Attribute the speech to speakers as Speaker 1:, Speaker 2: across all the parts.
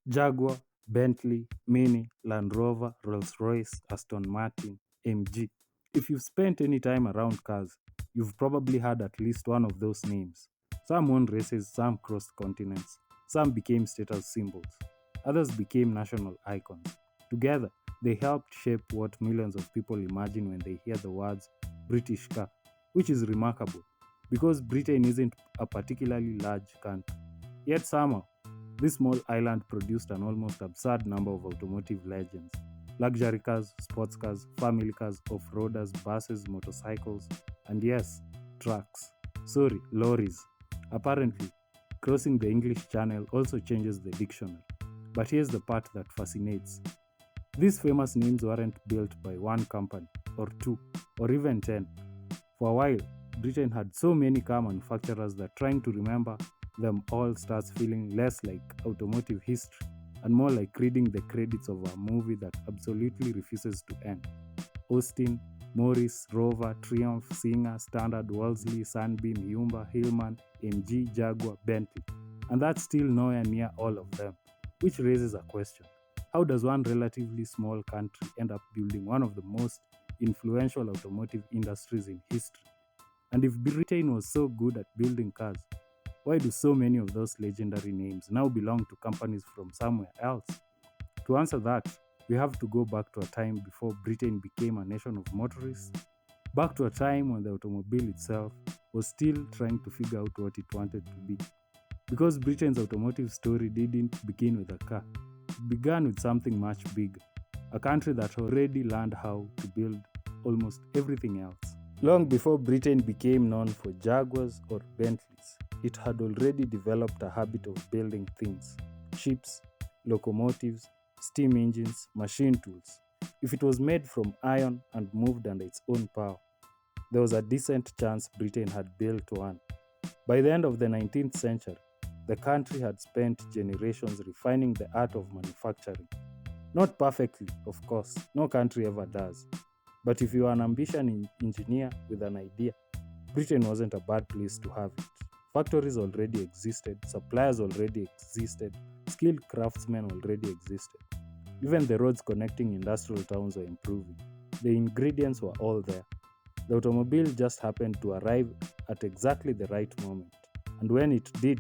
Speaker 1: Jaguar, Bentley, Mini, Land Rover, Rolls-Royce, Aston Martin, MG. If you've spent any time around cars, you've probably heard at least one of those names. Some won races, some crossed continents, some became status symbols, others became national icons. Together, they helped shape what millions of people imagine when they hear the words British car, which is remarkable because Britain isn't a particularly large country. Yet somehow, this small island produced an almost absurd number of automotive legends: luxury cars, sports cars, family cars, off roaders, buses, motorcycles, and yes, trucks. Sorry, lorries. Apparently, crossing the English Channel also changes the dictionary. But here's the part that fascinates: these famous names weren't built by one company, or two, or even 10. For a while, Britain had so many car manufacturers that trying to remember them all starts feeling less like automotive history and more like reading the credits of a movie that absolutely refuses to end. Austin, Morris, Rover, Triumph, Singer, Standard, Wolseley, Sunbeam, Yumba, Hillman, MG, Jaguar, Bentley. And that's still nowhere near all of them, which raises a question. How does one relatively small country end up building one of the most influential automotive industries in history? And if Britain was so good at building cars, why do so many of those legendary names now belong to companies from somewhere else? To answer that, we have to go back to a time before Britain became a nation of motorists, back to a time when the automobile itself was still trying to figure out what it wanted to be. Because Britain's automotive story didn't begin with a car, it began with something much bigger, a country that already learned how to build almost everything else. Long before Britain became known for Jaguars or Bentleys, it had already developed a habit of building things: ships, locomotives, steam engines, machine tools. If it was made from iron and moved under its own power, there was a decent chance Britain had built one. By the end of the 19th century, the country had spent generations refining the art of manufacturing. Not perfectly, of course, no country ever does. But if you are an ambitious engineer with an idea, Britain wasn't a bad place to have it. Factories already existed, suppliers already existed, skilled craftsmen already existed. Even the roads connecting industrial towns were improving. The ingredients were all there. The automobile just happened to arrive at exactly the right moment. And when it did,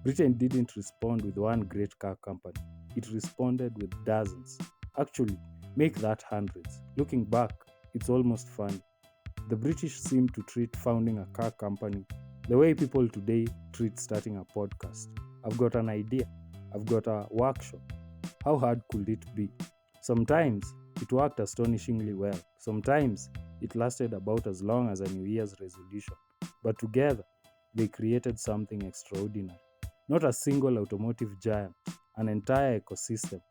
Speaker 1: Britain didn't respond with one great car company. It responded with dozens. Actually, make that hundreds. Looking back, it's almost funny. The British seem to treat founding a car company the way people today treat starting a podcast. I've got an idea. I've got a workshop. How hard could it be? Sometimes it worked astonishingly well. Sometimes it lasted about as long as a New Year's resolution. But together, they created something extraordinary. Not a single automotive giant, an entire ecosystem,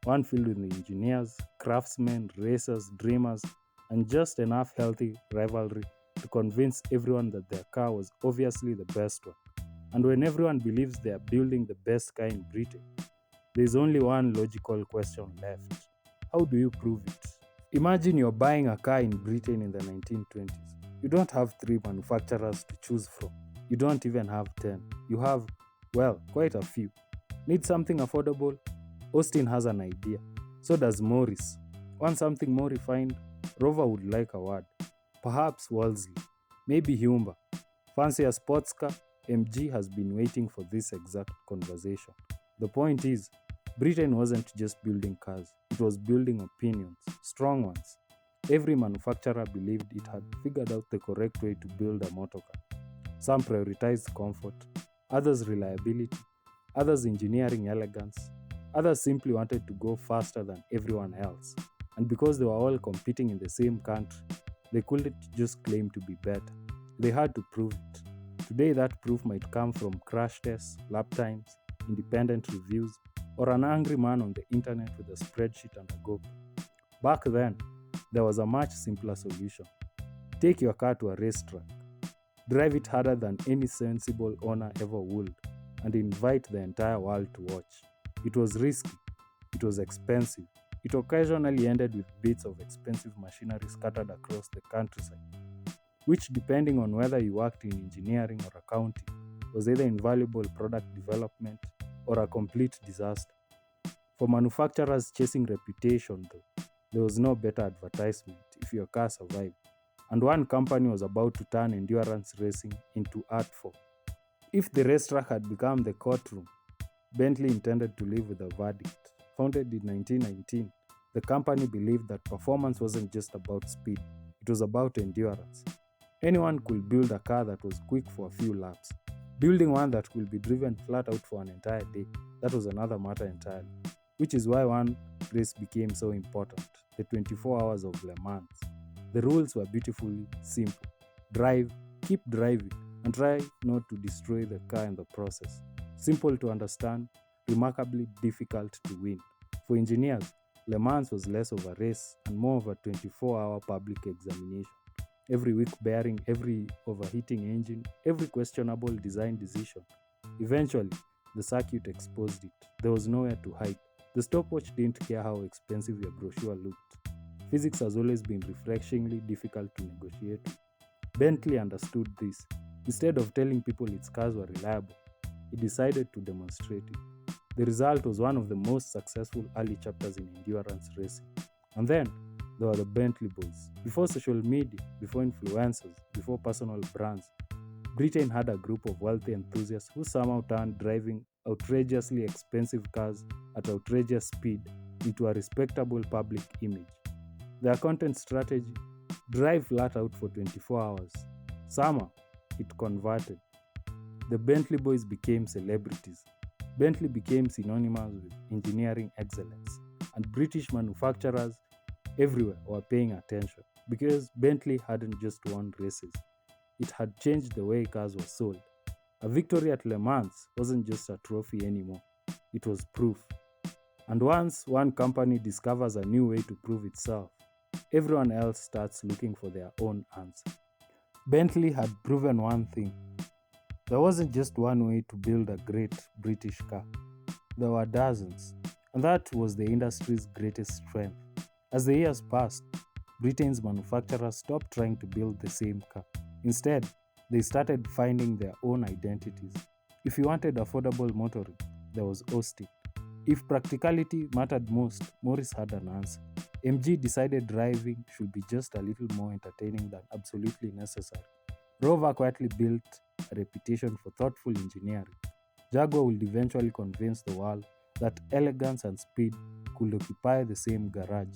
Speaker 1: one filled with engineers, craftsmen, racers, dreamers, and just enough healthy rivalry to convince everyone that their car was obviously the best one. And when everyone believes they are building the best car in Britain, there's only one logical question left. How do you prove it? Imagine you're buying a car in Britain in the 1920s. You don't have three manufacturers to choose from. You don't even have 10. You have, well, quite a few. Need something affordable? Austin has an idea. So does Morris. Want something more refined? Rover would like a word. Perhaps Wolseley. Maybe Humber. Fancy a sports car? MG has been waiting for this exact conversation. The point is, Britain wasn't just building cars, it was building opinions, strong ones. Every manufacturer believed it had figured out the correct way to build a motor car. Some prioritized comfort, others reliability, others engineering elegance, others simply wanted to go faster than everyone else. And because they were all competing in the same country, they couldn't just claim to be better. They had to prove it. Today, that proof might come from crash tests, lap times, independent reviews, or an angry man on the internet with a spreadsheet and a GoPro. Back then, there was a much simpler solution. Take your car to a racetrack, drive it harder than any sensible owner ever would, and invite the entire world to watch. It was risky, it was expensive, it occasionally ended with bits of expensive machinery scattered across the countryside, which, depending on whether you worked in engineering or accounting, was either invaluable product development or a complete disaster. For manufacturers chasing reputation, though, there was no better advertisement if your car survived. And one company was about to turn endurance racing into art form. If the racetrack had become the courtroom, Bentley intended to live with a verdict. Founded in 1919, the company believed that performance wasn't just about speed, it was about endurance. Anyone could build a car that was quick for a few laps. Building one that could be driven flat out for an entire day, that was another matter entirely. Which is why one race became so important, the 24 hours of Le Mans. The rules were beautifully simple: drive, keep driving, and try not to destroy the car in the process. Simple to understand, remarkably difficult to win. For engineers, Le Mans was less of a race and more of a 24-hour public examination. Every weak bearing, every overheating engine, every questionable design decision. Eventually, the circuit exposed it. There was nowhere to hide. The stopwatch didn't care how expensive your brochure looked. Physics has always been refreshingly difficult to negotiate with. Bentley understood this. Instead of telling people its cars were reliable, he decided to demonstrate it. The result was one of the most successful early chapters in endurance racing. And then there were the Bentley boys. Before social media, before influencers, before personal brands, Britain had a group of wealthy enthusiasts who somehow turned driving outrageously expensive cars at outrageous speed into a respectable public image. Their content strategy: drive flat out for 24 hours. Summer, it converted. The Bentley boys became celebrities. Bentley became synonymous with engineering excellence, and British manufacturers everywhere were paying attention because Bentley hadn't just won races, it had changed the way cars were sold. A victory at Le Mans wasn't just a trophy anymore, it was proof. And once one company discovers a new way to prove itself, everyone else starts looking for their own answer. Bentley had proven one thing: there wasn't just one way to build a great British car, there were dozens, and that was the industry's greatest strength. As the years passed, Britain's manufacturers stopped trying to build the same car. Instead, they started finding their own identities. If you wanted affordable motoring, there was Austin. If practicality mattered most, Morris had an answer. MG decided driving should be just a little more entertaining than absolutely necessary. Rover quietly built a reputation for thoughtful engineering. Jaguar would eventually convince the world that elegance and speed could occupy the same garage.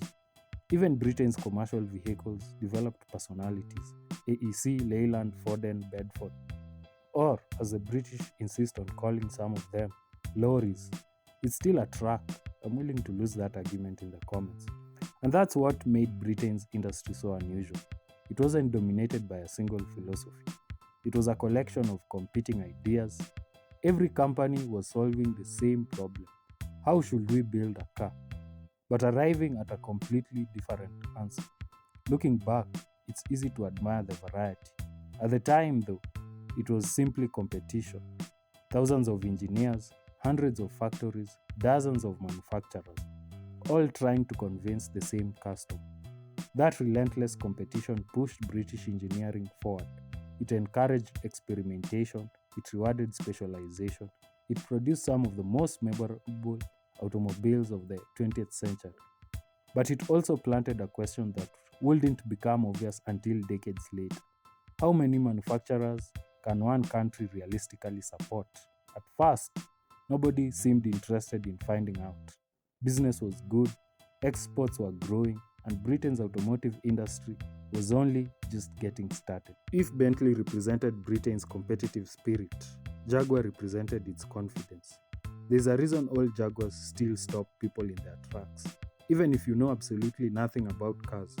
Speaker 1: Even Britain's commercial vehicles developed personalities: AEC, Leyland, Forden, Bedford. Or, as the British insist on calling some of them, lorries. It's still a truck. I'm willing to lose that argument in the comments. And that's what made Britain's industry so unusual. It wasn't dominated by a single philosophy, it was a collection of competing ideas. Every company was solving the same problem: how should we build a car? But arriving at a completely different answer. Looking back, it's easy to admire the variety. At the time, though, it was simply competition. Thousands of engineers, hundreds of factories, dozens of manufacturers, all trying to convince the same customer. That relentless competition pushed British engineering forward. It encouraged experimentation, it rewarded specialization, it produced some of the most memorable automobiles of the 20th century. But it also planted a question that wouldn't become obvious until decades later. How many manufacturers can one country realistically support? At first, nobody seemed interested in finding out. Business was good, exports were growing, and Britain's automotive industry was only just getting started. If Bentley represented Britain's competitive spirit, Jaguar represented its confidence. There's a reason all Jaguars still stop people in their tracks, even if you know absolutely nothing about cars.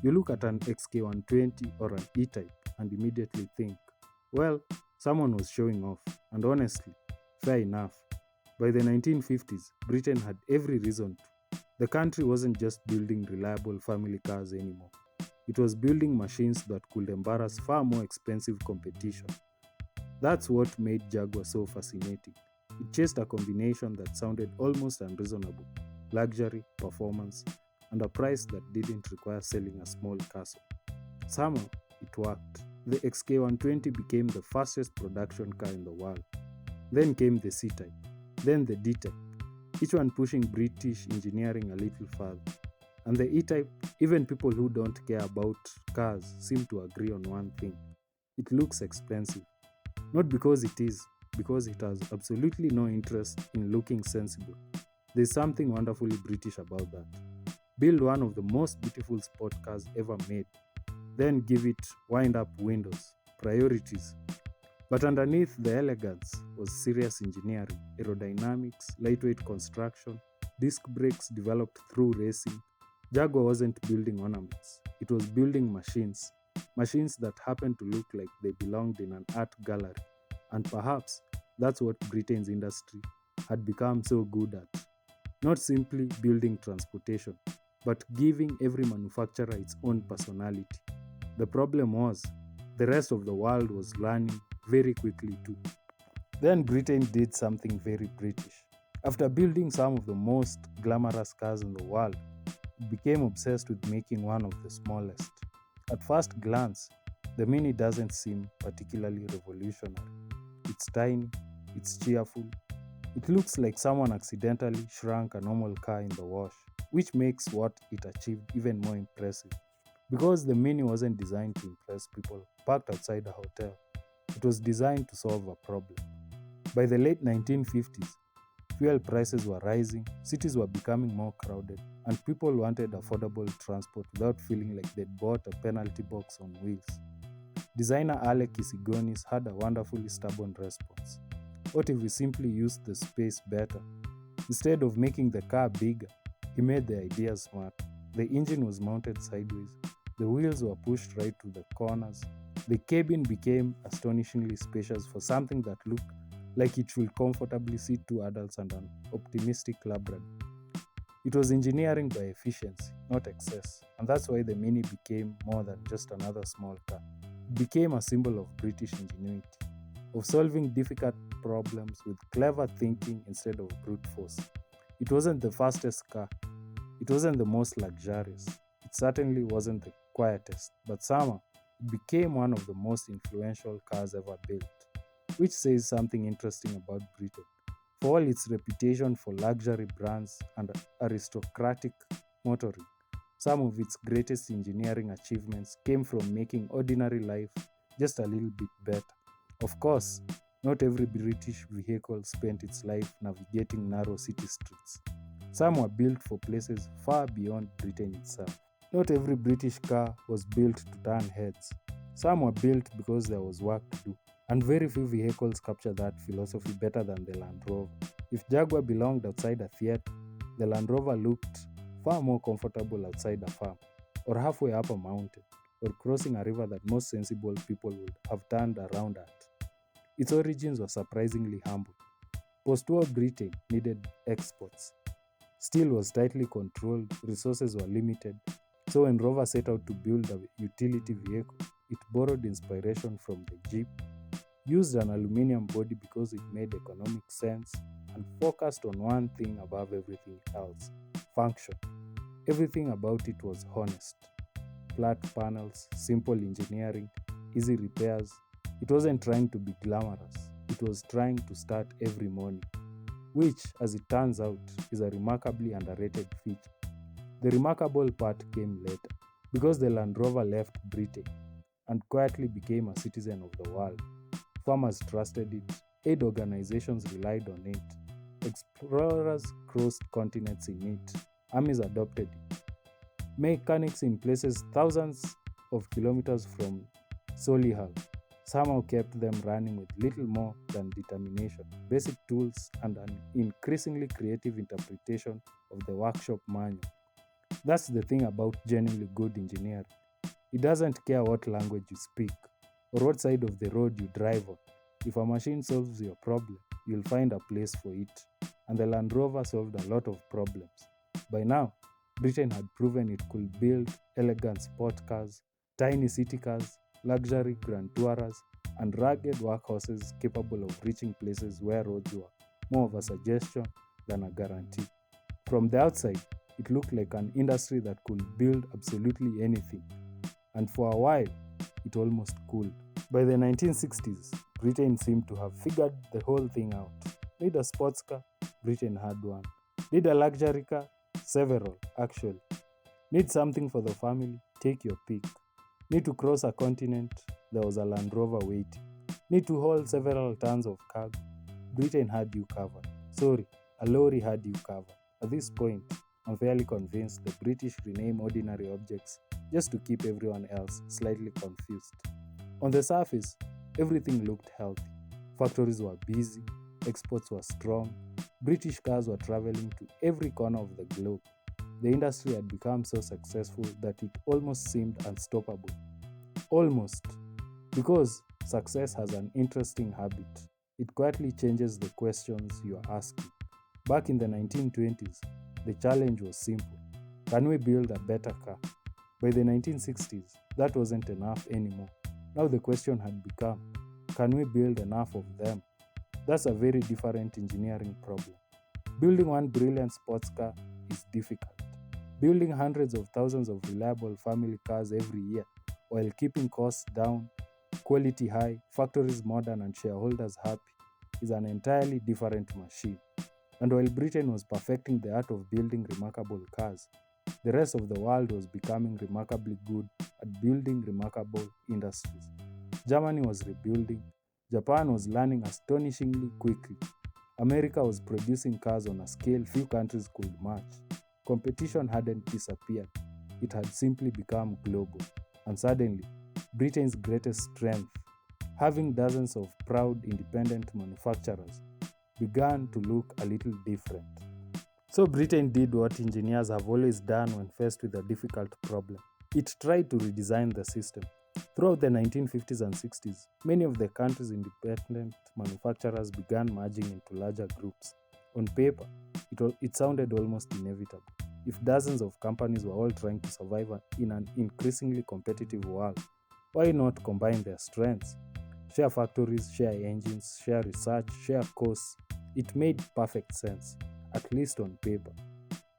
Speaker 1: You look at an XK120 or an E-Type and immediately think, well, someone was showing off, and honestly, fair enough. By the 1950s, Britain had every reason to. The country wasn't just building reliable family cars anymore. It was building machines that could embarrass far more expensive competition. That's what made Jaguar so fascinating. It chased a combination that sounded almost unreasonable: luxury, performance, and a price that didn't require selling a small castle. Somehow, it worked. The XK120 became the fastest production car in the world. Then came the C-Type, then the D-Type. each one pushing British engineering a little further. And the E-type, even people who don't care about cars seem to agree on one thing. It looks expensive. Not because it is, because it has absolutely no interest in looking sensible. There's something wonderfully British about that. Build one of the most beautiful sport cars ever made, then give it wind up windows, priorities. But underneath the elegance was serious engineering, aerodynamics, lightweight construction, disc brakes developed through racing. Jaguar wasn't building ornaments, it was building machines. Machines that happened to look like they belonged in an art gallery. And perhaps that's what Britain's industry had become so good at. Not simply building transportation, but giving every manufacturer its own personality. The problem was, the rest of the world was learning very quickly too. Then Britain did something very British. After building some of the most glamorous cars in the world, it became obsessed with making one of the smallest. At first glance, the Mini doesn't seem particularly revolutionary. It's tiny, it's cheerful, it looks like someone accidentally shrunk a normal car in the wash, which makes what it achieved even more impressive. Because the Mini wasn't designed to impress people parked outside a hotel, it was designed to solve a problem. By the late 1950s, fuel prices were rising, cities were becoming more crowded, and people wanted affordable transport without feeling like they'd bought a penalty box on wheels. Designer Alec Isigonis had a wonderfully stubborn response. What if we simply used the space better? Instead of making the car bigger, he made the idea smart. The engine was mounted sideways, the wheels were pushed right to the corners. The cabin became astonishingly spacious for something that looked like it should comfortably seat two adults and an optimistic Labrador. It was engineering by efficiency, not excess, and that's why the Mini became more than just another small car. It became a symbol of British ingenuity, of solving difficult problems with clever thinking instead of brute force. It wasn't the fastest car, it wasn't the most luxurious, it certainly wasn't the quietest, but somehow it became one of the most influential cars ever built, which says something interesting about Britain. For all its reputation for luxury brands and aristocratic motoring, some of its greatest engineering achievements came from making ordinary life just a little bit better. Of course, not every British vehicle spent its life navigating narrow city streets. Some were built for places far beyond Britain itself. Not every British car was built to turn heads. Some were built because there was work to do. And very few vehicles capture that philosophy better than the Land Rover. If Jaguar belonged outside a theatre, the Land Rover looked far more comfortable outside a farm, or halfway up a mountain, or crossing a river that most sensible people would have turned around at. Its origins were surprisingly humble. Post-war Britain needed exports. Steel was tightly controlled, resources were limited, so when Rover set out to build a utility vehicle, it borrowed inspiration from the Jeep, used an aluminium body because it made economic sense, and focused on one thing above everything else: function. Everything about it was honest. Flat panels, simple engineering, easy repairs. It wasn't trying to be glamorous, it was trying to start every morning, which, as it turns out, is a remarkably underrated feature. The remarkable part came later, because the Land Rover left Britain and quietly became a citizen of the world. Farmers trusted it, aid organizations relied on it, explorers crossed continents in it, armies adopted it, mechanics in places thousands of kilometers from Solihull somehow kept them running with little more than determination, basic tools, and an increasingly creative interpretation of the workshop manual. That's the thing about genuinely good engineering. It doesn't care what language you speak or what side of the road you drive on. If a machine solves your problem, you'll find a place for it. And the Land Rover solved a lot of problems. By now, Britain had proven it could build elegant sport cars, tiny city cars, luxury grand touras, and rugged workhorses capable of reaching places where roads were more of a suggestion than a guarantee. From the outside, it looked like an industry that could build absolutely anything, and for a while, it almost could. By the 1960s, Britain seemed to have figured the whole thing out. Need a sports car? Britain had one. Need a luxury car? Several, actually. Need something for the family? Take your pick. Need to cross a continent? There was a Land Rover waiting. Need to haul several tons of cargo? Britain had you covered. Sorry, a lorry had you covered. At this point, I'm fairly convinced the British rename ordinary objects just to keep everyone else slightly confused. On the surface, everything looked healthy. Factories were busy, exports were strong, British cars were traveling to every corner of the globe. The industry had become so successful that it almost seemed unstoppable. Almost. Because success has an interesting habit. It quietly changes the questions you are asking. Back in the 1920s, the challenge was simple. Can we build a better car? By the 1960s, that wasn't enough anymore. Now the question had become, can we build enough of them? That's a very different engineering problem. Building one brilliant sports car is difficult. Building hundreds of thousands of reliable family cars every year while keeping costs down, quality high, factories modern, and shareholders happy is an entirely different machine. And while Britain was perfecting the art of building remarkable cars, the rest of the world was becoming remarkably good at building remarkable industries. Germany was rebuilding, Japan was learning astonishingly quickly, America was producing cars on a scale few countries could match. Competition hadn't disappeared, it had simply become global. And suddenly, Britain's greatest strength, having dozens of proud independent manufacturers, began to look a little different. So Britain did what engineers have always done when faced with a difficult problem. It tried to redesign the system. Throughout the 1950s and 60s, many of the country's independent manufacturers began merging into larger groups. On paper, it sounded almost inevitable. If dozens of companies were all trying to survive in an increasingly competitive world, why not combine their strengths? Share factories, share engines, share research, share costs. It made perfect sense, at least on paper.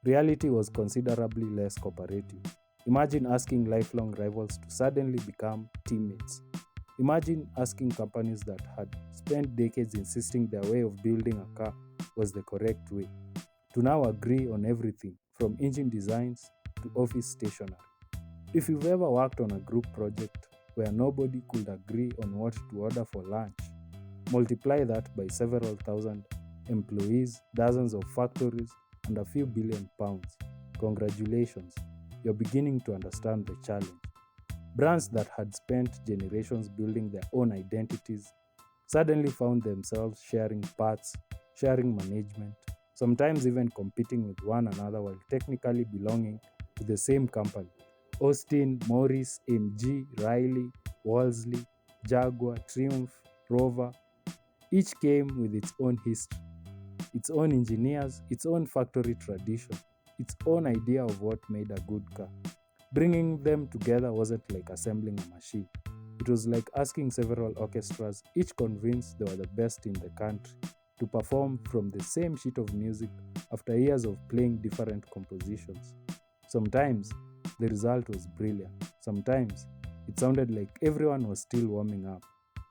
Speaker 1: Reality was considerably less cooperative. Imagine asking lifelong rivals to suddenly become teammates. Imagine asking companies that had spent decades insisting their way of building a car was the correct way to now agree on everything from engine designs to office stationery. If you've ever worked on a group project where nobody could agree on what to order for lunch, multiply that by several thousand employees, dozens of factories, and a few billion pounds. Congratulations, you're beginning to understand the challenge. Brands that had spent generations building their own identities suddenly found themselves sharing parts, sharing management, sometimes even competing with one another while technically belonging to the same company. Austin, Morris, MG, Riley, Wolseley, Jaguar, Triumph, Rover, each came with its own history, its own engineers, its own factory tradition, its own idea of what made a good car. Bringing them together wasn't like assembling a machine. It was like asking several orchestras, each convinced they were the best in the country, to perform from the same sheet of music after years of playing different compositions. Sometimes the result was brilliant. Sometimes it sounded like everyone was still warming up.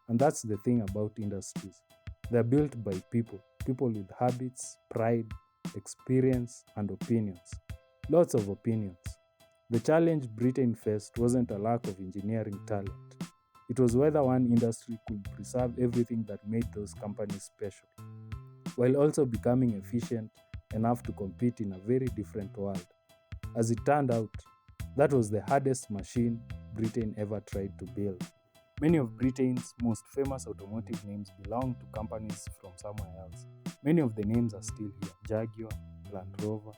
Speaker 1: And that's the thing about industries. They're built by people, people with habits, pride, experience, and opinions. Lots of opinions. The challenge Britain faced wasn't a lack of engineering talent. It was whether one industry could preserve everything that made those companies special, while also becoming efficient enough to compete in a very different world. As it turned out, that was the hardest machine Britain ever tried to build. Many of Britain's most famous automotive names belong to companies from somewhere else. Many of the names are still here: Jaguar, Land Rover,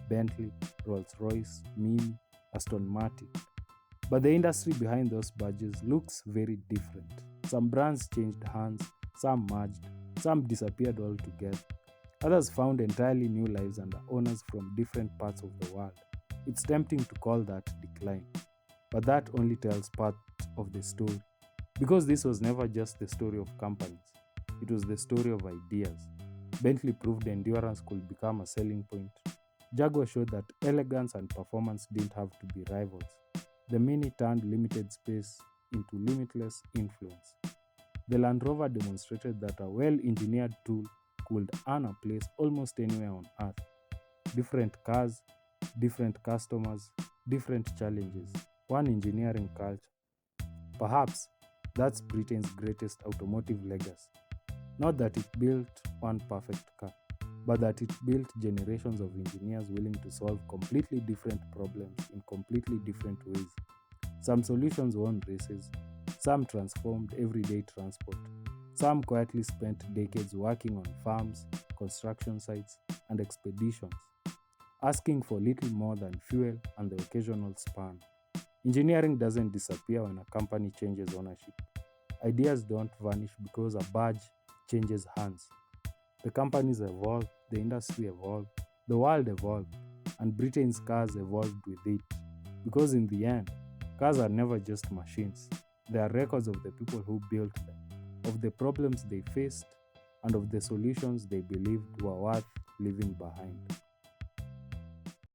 Speaker 1: Bentley, Rolls-Royce, Mini, Aston Martin. But the industry behind those badges looks very different. Some brands changed hands, some merged, some disappeared altogether. Others found entirely new lives under owners from different parts of the world. It's tempting to call that decline, but that only tells part of the story. Because this was never just the story of companies, it was the story of ideas. Bentley proved endurance could become a selling point. Jaguar showed that elegance and performance didn't have to be rivals. The Mini turned limited space into limitless influence. The Land Rover demonstrated that a well engineered tool could earn a place almost anywhere on Earth. Different cars, different customers, different challenges. One engineering culture. Perhaps that's Britain's greatest automotive legacy. Not that it built one perfect car, but that it built generations of engineers willing to solve completely different problems in completely different ways. Some solutions won races, some transformed everyday transport, some quietly spent decades working on farms, construction sites, and expeditions, asking for little more than fuel and the occasional span. Engineering doesn't disappear when a company changes ownership. Ideas don't vanish because a badge changes hands. The companies evolve, the industry evolved, the world evolved, and Britain's cars evolved with it. Because in the end, cars are never just machines. They are records of the people who built them, of the problems they faced, and of the solutions they believed were worth leaving behind.